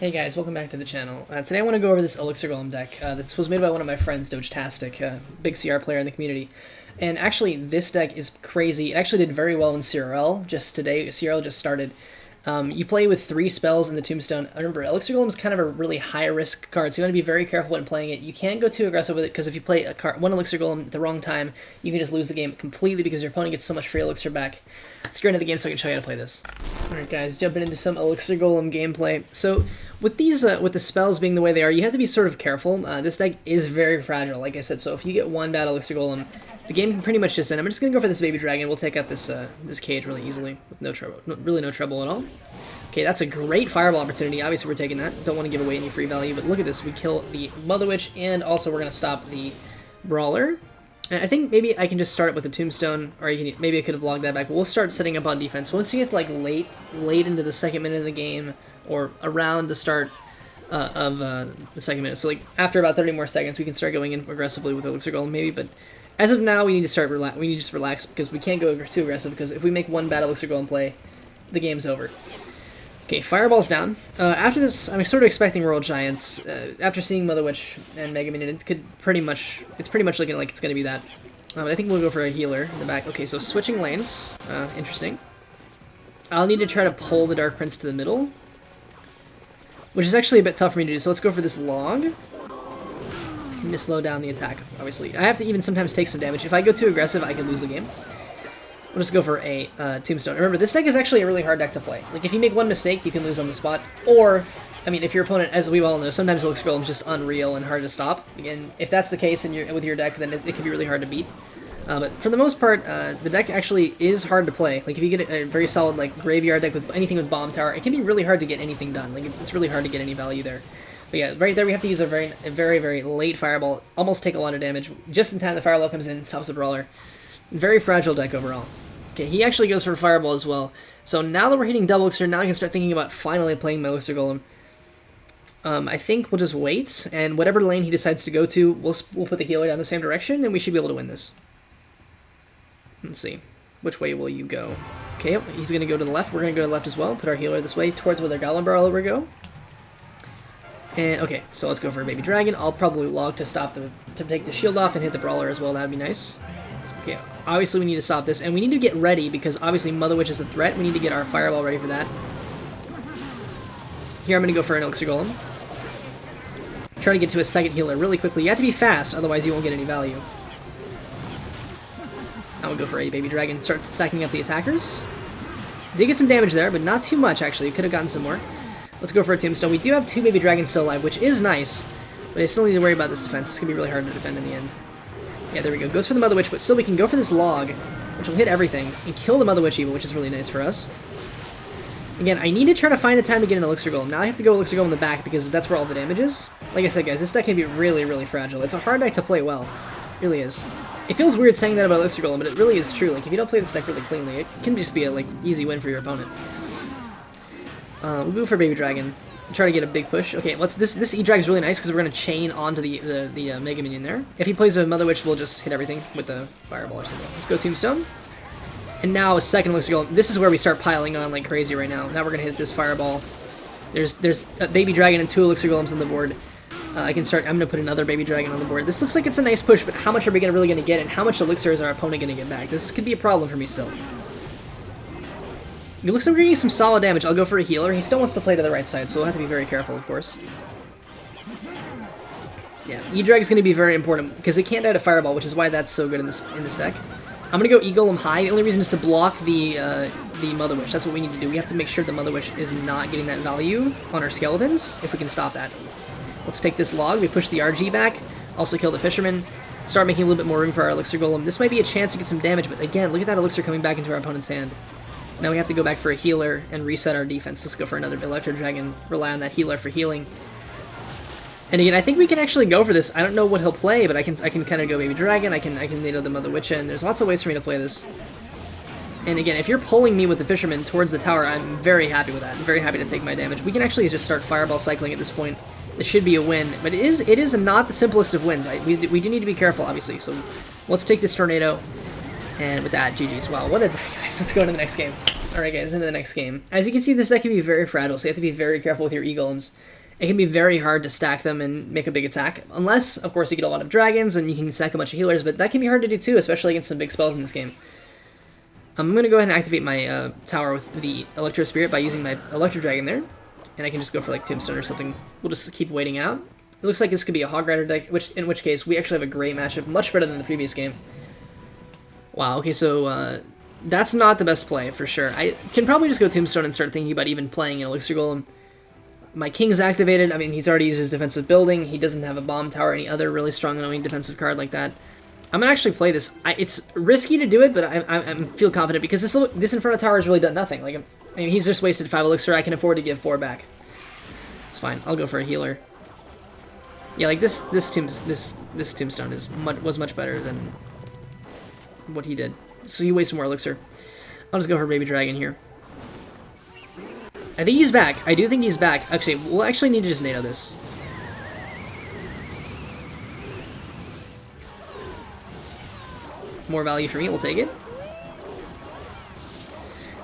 Hey guys, welcome back to the channel. Today I want to go over this Elixir Golem deck that was made by one of my friends, Dogetastic, big CR player in the community. And actually, this deck is crazy. It actually did very well in CRL just today. CRL just started. You play with 3 spells in the Tombstone. Remember, Elixir Golem is kind of a really high-risk card, so you want to be very careful when playing it. You can't go too aggressive with it, because if you play one Elixir Golem at the wrong time, you can just lose the game completely because your opponent gets so much free Elixir back. Let's go into the game so I can show you how to play this. Alright guys, jumping into some Elixir Golem gameplay. So, with these, with the spells being the way they are, you have to be sort of careful. This deck is very fragile, like I said, so if you get one bad Elixir Golem, the game can pretty much just end. I'm just going to go for this baby dragon. We'll take out this this cage really easily, with no trouble, really no trouble at all. Okay, that's a great fireball opportunity. Obviously, we're taking that. Don't want to give away any free value, but look at this. We kill the Mother Witch, and also we're going to stop the Brawler. And I think maybe I can just start it with a Tombstone, or maybe I could have logged that back, but we'll start setting up on defense. Once you get like late into the second minute of the game, or around the start of the second minute, so like after about 30 more seconds, we can start going in aggressively with Elixir Golem maybe, but as of now, we need to start we need to just relax, because we can't go too aggressive, because if we make one bad Elixir Golem play, the game's over. Okay, Fireball's down. After this, I'm sort of expecting Royal Giants. After seeing Mother Witch and Mega Minion, it's pretty much looking like it's going to be that. But I think we'll go for a healer in the back. Okay, so switching lanes. Interesting. I'll need to try to pull the Dark Prince to the middle, which is actually a bit tough for me to do, so let's go for this log. I need to slow down the attack, obviously. I have to even sometimes take some damage. If I go too aggressive, I can lose the game. We'll just go for a Tombstone. Remember, this deck is actually a really hard deck to play. Like, if you make one mistake, you can lose on the spot. Or, I mean, if your opponent, as we all know, sometimes Elixir Golem is just unreal and hard to stop. And if that's the case with your deck, then it can be really hard to beat. But for the most part, the deck actually is hard to play. Like, if you get a very solid, like, graveyard deck with anything with Bomb Tower, it can be really hard to get anything done. Like, it's really hard to get any value there. But yeah, right there we have to use a very late Fireball, almost take a lot of damage. Just in time the Fireball comes in and stops the Brawler. Very fragile deck overall. Okay, he actually goes for Fireball as well. So now that we're hitting double Elixir, now I can start thinking about finally playing my Elixir Golem. I think we'll just wait, and whatever lane he decides to go to, we'll put the healer down the same direction, and we should be able to win this. Let's see. Which way will you go? Okay, he's going to go to the left. We're going to go to the left as well. Put our healer this way, towards where their Golem Brawler will go. And, okay, so let's go for a Baby Dragon. I'll probably log to take the shield off and hit the Brawler as well. That would be nice. Okay, obviously we need to stop this, and we need to get ready, because obviously Mother Witch is a threat. We need to get our Fireball ready for that. Here I'm going to go for an Elixir Golem. Try to get to a second healer really quickly. You have to be fast, otherwise you won't get any value. I will go for a Baby Dragon, start stacking up the attackers. Did get some damage there, but not too much actually. Could have gotten some more. Let's go for a Tombstone. We do have 2 Baby Dragons still alive, which is nice, but I still need to worry about this defense. It's going to be really hard to defend in the end. Yeah, there we go. Goes for the Mother Witch, but still we can go for this log, which will hit everything, and kill the Mother Witch even, which is really nice for us. Again, I need to try to find a time to get an Elixir Golem. Now I have to go Elixir Golem in the back, because that's where all the damage is. Like I said, guys, this deck can be really fragile. It's a hard deck to play well. It really is. It feels weird saying that about Elixir Golem, but it really is true. Like, if you don't play this deck really cleanly, it can just be a, like, easy win for your opponent. We'll go for Baby Dragon. Try to get a big push. Okay, this E-Drag is really nice, because we're going to chain onto the Mega Minion there. If he plays a Mother Witch, we'll just hit everything with the Fireball or something. Let's go Tombstone. And now a second Elixir Golem. This is where we start piling on like crazy right now. Now we're going to hit this Fireball. There's a Baby Dragon and 2 Elixir Golems on the board. I'm going to put another Baby Dragon on the board. This looks like it's a nice push, but how much are we really going to get, and how much Elixir is our opponent going to get back? This could be a problem for me still. It looks like we're getting some solid damage. I'll go for a healer. He still wants to play to the right side, so we'll have to be very careful, of course. Yeah, E-Drag is going to be very important, because it can't die to Fireball, which is why that's so good in this deck. I'm going to go E-Golem high. The only reason is to block the Mother Witch. That's what we need to do. We have to make sure the Mother Witch is not getting that value on our skeletons, if we can stop that. Let's take this log. We push the RG back. Also kill the Fisherman. Start making a little bit more room for our Elixir Golem. This might be a chance to get some damage, but again, look at that Elixir coming back into our opponent's hand. Now we have to go back for a healer and reset our defense. Let's go for another Electro Dragon, rely on that healer for healing. And again, I think we can actually go for this. I don't know what he'll play, but I can kind of go Baby Dragon, I can NATO the Mother Witch in. There's lots of ways for me to play this. And again, if you're pulling me with the Fisherman towards the tower, I'm very happy with that. I'm very happy to take my damage. We can actually just start Fireball cycling at this point. This should be a win, but it is not the simplest of wins. We do need to be careful, obviously, so let's take this Tornado. And with that, GG's. Wow, what a deck, guys. Let's go to the next game. Alright guys, into the next game. As you can see, this deck can be very fragile, so you have to be very careful with your EGolems. It can be very hard to stack them and make a big attack, unless, of course, you get a lot of dragons and you can stack a bunch of healers, but that can be hard to do too, especially against some big spells in this game. I'm going to go ahead and activate my tower with the Electro Spirit by using my Electro Dragon there, and I can just go for like Tombstone or something. We'll just keep waiting out. It looks like this could be a Hog Rider deck, in which case we actually have a great matchup, much better than the previous game. Wow, okay, so that's not the best play, for sure. I can probably just go Tombstone and start thinking about even playing an Elixir Golem. My king is activated. I mean, he's already used his defensive building. He doesn't have a bomb tower or any other really strong annoying defensive card like that. I'm going to actually play this. It's risky to do it, but I feel confident because this Inferno Tower has really done nothing. Like, I mean, he's just wasted 5 Elixir. I can afford to give 4 back. It's fine. I'll go for a healer. Yeah, like this Tombstone was much better than what he did. So he wasted more Elixir. I'll just go for Baby Dragon here. I think he's back. I do think he's back. Actually, we'll actually need to just NATO this. More value for me. We'll take it.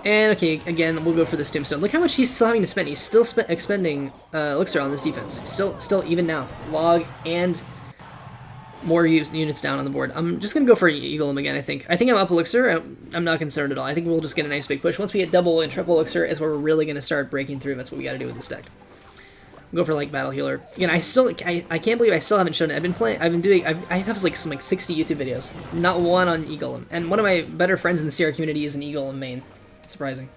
And, okay, again, we'll go for this Tombstone. Look how much he's still having to spend. He's still expending Elixir on this defense. Still even now. Log and more units down on the board. I'm just going to go for EGolem again, I think. I think I'm up Elixir. I'm not concerned at all. I think we'll just get a nice big push. Once we get double and triple Elixir is where we're really going to start breaking through. That's what we got to do with this deck. We'll go for, like, Battle Healer. Again, I can't believe I still haven't shown it. I have, like, some, like, 60 YouTube videos. Not one on EGolem. And one of my better friends in the CR community is an EGolem main. Surprising.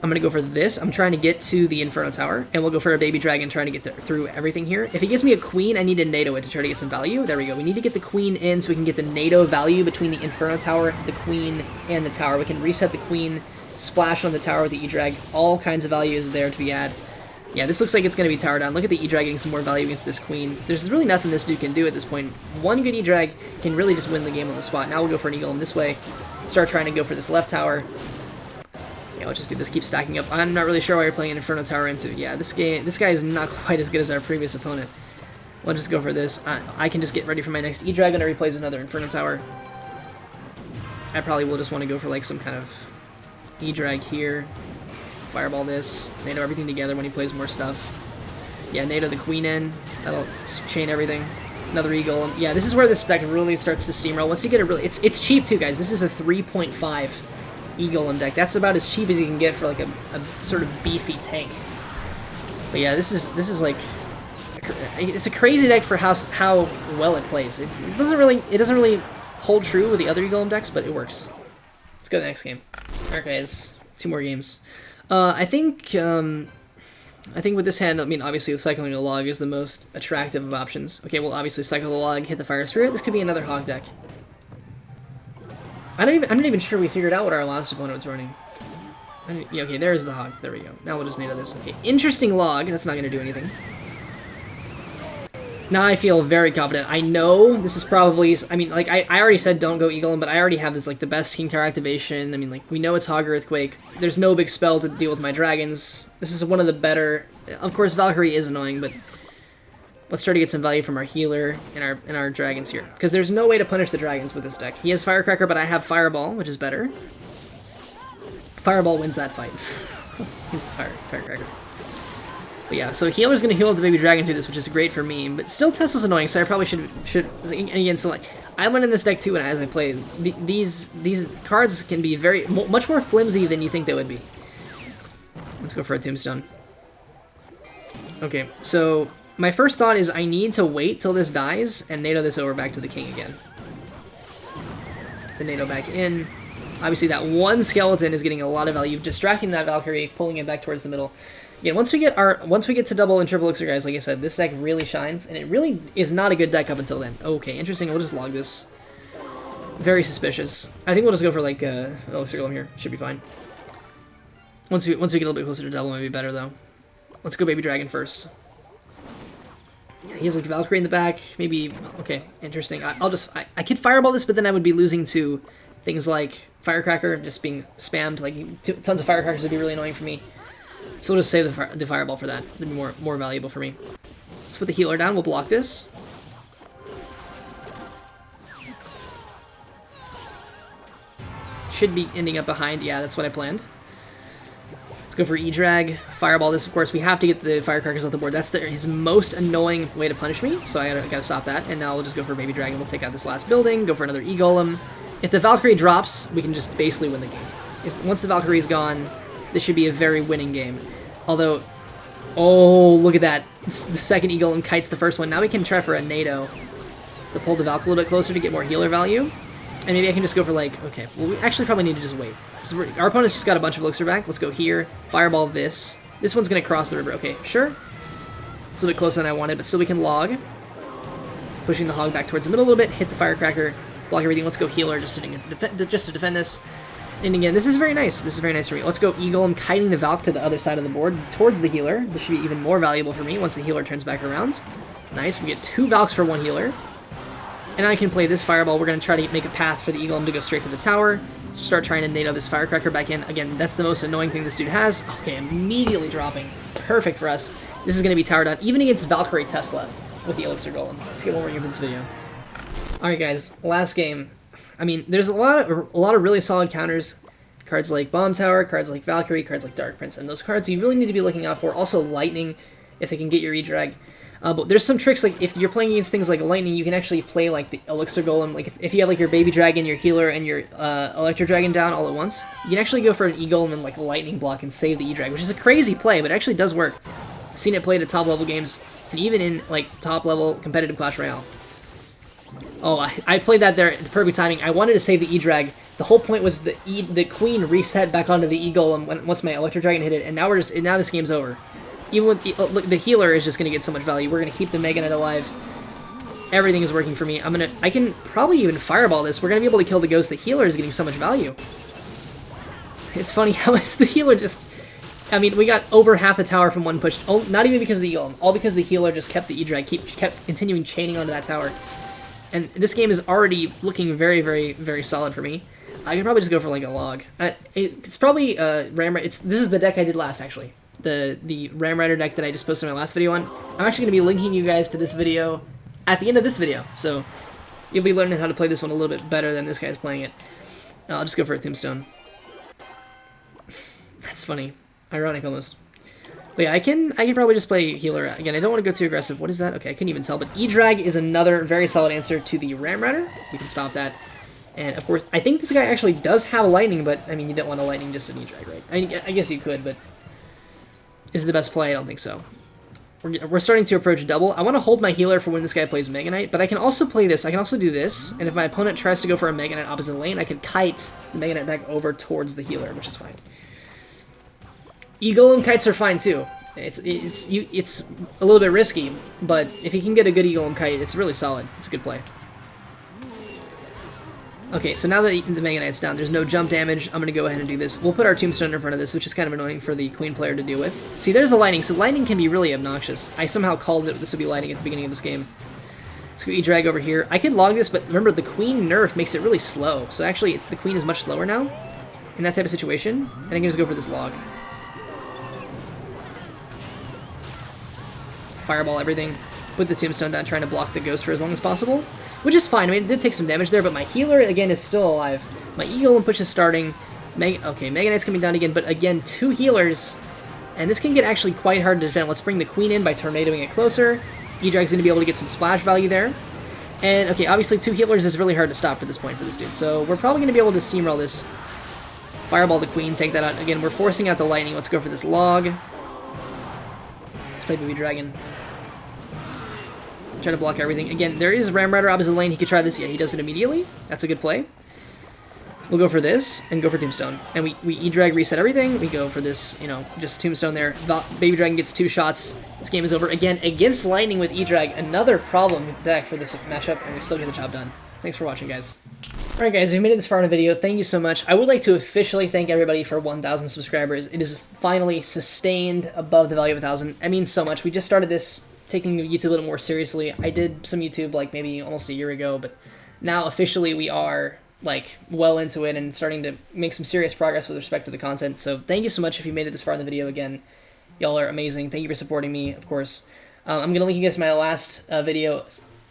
I'm going to go for this. I'm trying to get to the Inferno Tower, and we'll go for a Baby Dragon trying to get through everything here. If he gives me a Queen, I need to NATO it to try to get some value. There we go. We need to get the Queen in so we can get the NATO value between the Inferno Tower, the Queen, and the Tower. We can reset the Queen, splash on the Tower with the E-Drag. All kinds of values there to be had. Yeah, this looks like it's going to be tower down. Look at the E-Drag getting some more value against this Queen. There's really nothing this dude can do at this point. One good E-Drag can really just win the game on the spot. Now we'll go for an EGolem this way. Start trying to go for this left tower. Yeah, let's just do this. Keep stacking up. I'm not really sure why you're playing an Inferno Tower into. Yeah, this guy is not quite as good as our previous opponent. We'll just go for this. I can just get ready for my next E-Drag whenever he plays another Inferno Tower. I probably will just want to go for like some kind of E-Drag here. Fireball this. NATO everything together when he plays more stuff. Yeah, NATO the Queen in. That'll chain everything. Another EGolem. Yeah, this is where this deck really starts to steamroll. Once you get it really... It's cheap too, guys. This is a 3.5 EGolem deck. That's about as cheap as you can get for like a sort of beefy tank. But yeah, this is like... It's a crazy deck for how well it plays. It doesn't really hold true with the other EGolem decks, but it works. Let's go to the next game. Alright guys, 2 more games. I think with this hand, I mean, obviously the cycling a log is the most attractive of options. Okay, we'll obviously cycle the log, hit the Fire Spirit. This could be another Hog deck. I'm not even sure we figured out what our last opponent was running. Yeah, okay, there's the Hog. There we go. Now we'll just NATO this. Okay, interesting log. That's not going to do anything. Now I feel very confident. I know this is probably... I mean, like, I already said don't go EGolem, but I already have this, like, the best King Tower activation. I mean, like, we know it's Hog Earthquake. There's no big spell to deal with my dragons. This is one of the better... Of course, Valkyrie is annoying, but let's try to get some value from our healer and our dragons here. Because there's no way to punish the dragons with this deck. He has Firecracker, but I have Fireball, which is better. Fireball wins that fight. He's the Firecracker. But yeah, so healer's gonna heal up the Baby Dragon through this, which is great for me. But still, Tesla's annoying, so I probably should again. So like, I learned in this deck too, and as I play, these cards can be much more flimsy than you think they would be. Let's go for a Tombstone. Okay, so my first thought is I need to wait till this dies and NATO this over back to the king again. The NATO back in. Obviously, that one skeleton is getting a lot of value, distracting that Valkyrie, pulling it back towards the middle. Yeah, once we get to double and triple Elixir, guys, like I said, this deck really shines, and it really is not a good deck up until then. Okay, interesting. We'll just log this. Very suspicious. I think we'll just go for like Elixir Golem here. Should be fine. Once we get a little bit closer to double, maybe better though. Let's go Baby Dragon first. Yeah, he has like Valkyrie in the back. Maybe okay, interesting. I could Fireball this, but then I would be losing to things like Firecracker just being spammed. Like tons of Firecrackers would be really annoying for me. So we'll just save the Fireball for that. It'd be more valuable for me. Let's put the healer down. We'll block this. should be ending up behind. Yeah, that's what I planned. Let's go for E-Drag. Fireball this, of course. We have to get the firecrackers off the board. That's his most annoying way to punish me, so I gotta stop that. And now we'll just go for Baby Dragon. We'll take out this last building, go for another E-Golem. If the Valkyrie drops, we can just basically win the game. Once the Valkyrie's gone, this should be a very winning game. Although, oh, look at that. The second E-Golem kites the first one. Now we can try for a NATO to pull the Valk a little bit closer to get more healer value. And maybe I can just go for like, okay, well we actually probably need to just wait. So our opponent's just got a bunch of Elixir back. Let's go here, Fireball this. This one's going to cross the river. Okay, sure. It's a bit closer than I wanted, but still we can log. Pushing the hog back towards the middle a little bit, hit the Firecracker, block everything. Let's go healer just to defend this. And again, this is very nice. This is very nice for me. Let's go E-Golem, kiting the Valk to the other side of the board towards the healer. This should be even more valuable for me once the healer turns back around. Nice, we get 2 Valks for 1 healer. And I can play this Fireball. We're going to try to make a path for the E-Golem to go straight to the tower. Start trying to NATO this Firecracker back in. Again, that's the most annoying thing this dude has. Okay, immediately dropping. Perfect for us. This is going to be tower down, even against Valkyrie Tesla with the Elixir Golem. Let's get one more game for this video. Alright guys, last game. I mean, there's a lot of really solid counters. Cards like Bomb Tower, cards like Valkyrie, cards like Dark Prince, and those cards you really need to be looking out for. Also Lightning, if they can get your E-Drag. But there's some tricks, like if you're playing against things like Lightning, you can actually play like the Elixir Golem. Like if you have like your Baby Dragon, your Healer, and your Electro Dragon down all at once, you can actually go for an E-Golem and like Lightning block and save the E-Drag, which is a crazy play, but it actually does work. I've seen it played at top level games, and even in like top level competitive Clash Royale. Oh, I played that there at the perfect timing. I wanted to save the E-Drag. The whole point was the Queen reset back onto the E-Golem once my Electro Dragon hit it, and now this game's over. Even with the healer is just going to get so much value. We're going to keep the Mega Knight alive. Everything is working for me. I can probably even fireball this. We're going to be able to kill the ghost. The healer is getting so much value. It's funny how it's the healer just... I mean, we got over half the tower from one push. Oh, not even because of the E-Golem. All because the healer just kept the E-Drag, kept continuing chaining onto that tower. And this game is already looking very, very, very solid for me. I could probably just go for like a log. It's probably this is the deck I did last, actually. The Ram Rider deck that I just posted my last video on. I'm actually going to be linking you guys to this video at the end of this video, so you'll be learning how to play this one a little bit better than this guy's playing it. I'll just go for a Tombstone. That's funny. Ironic almost. But yeah, I can probably just play healer. Again, I don't want to go too aggressive. What is that? Okay, I couldn't even tell, but E-Drag is another very solid answer to the Ram Rider. We can stop that. And of course, I think this guy actually does have Lightning, but I mean, you don't want a Lightning just an E-Drag, right? I mean, I guess you could, but is it the best play? I don't think so. We're starting to approach double. I want to hold my healer for when this guy plays Mega Knight, but I can also play this. I can also do this, and if my opponent tries to go for a Mega Knight opposite lane, I can kite the Mega Knight back over towards the healer, which is fine. E-Golem kites are fine too. It's a little bit risky, but if you can get a good E-Golem kite, it's really solid. It's a good play. Okay, so now that the Mega Knight's down, there's no jump damage. I'm going to go ahead and do this. We'll put our Tombstone in front of this, which is kind of annoying for the Queen player to deal with. See, there's the Lightning. So Lightning can be really obnoxious. I somehow called it this would be Lightning at the beginning of this game. Let's go E-Drag over here. I could log this, but remember, the Queen nerf makes it really slow. So actually, the Queen is much slower now in that type of situation. And I can just go for this log. Fireball everything. Put the Tombstone down, trying to block the Ghost for as long as possible. Which is fine. I mean, it did take some damage there, but my healer, again, is still alive. My E-Golem push is starting. Okay, Mega Knight's coming down again, but again, 2 healers. And this can get actually quite hard to defend. Let's bring the Queen in by tornadoing it closer. E-Drag's going to be able to get some splash value there. And, okay, obviously 2 healers is really hard to stop at this point for this dude. So we're probably going to be able to steamroll this. Fireball the Queen, take that out. Again, we're forcing out the Lightning. Let's go for this log. Let's play Baby Dragon. Try to block everything. Again, there is Ram Rider opposite lane. He could try this. Yeah, he does it immediately. That's a good play. We'll go for this and go for Tombstone. And we E-Drag reset everything. We go for this, you know, just Tombstone there. Baby Dragon gets 2 shots. This game is over. Again, against Lightning with E-Drag. Another problem deck for this matchup, and we still get the job done. Thanks for watching, guys. Alright guys, if you made it this far in the video, thank you so much. I would like to officially thank everybody for 1,000 subscribers. It is finally sustained above the value of 1,000. It means so much. We just started this taking YouTube a little more seriously. I did some YouTube like maybe almost a year ago, but now officially we are like well into it and starting to make some serious progress with respect to the content. So thank you so much if you made it this far in the video. Again, y'all are amazing. Thank you for supporting me, of course. I'm going to link you guys to my last video,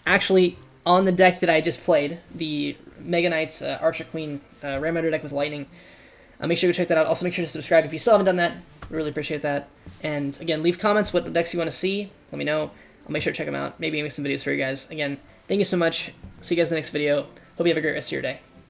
actually on the deck that I just played, the Mega Knight, Archer Queen, Ram deck with Lightning. Make sure to check that out. Also, make sure to subscribe if you still haven't done that. Really appreciate that. And again, leave comments what decks you want to see. Let me know. I'll make sure to check them out. Maybe make some videos for you guys. Again, thank you so much. See you guys in the next video. Hope you have a great rest of your day.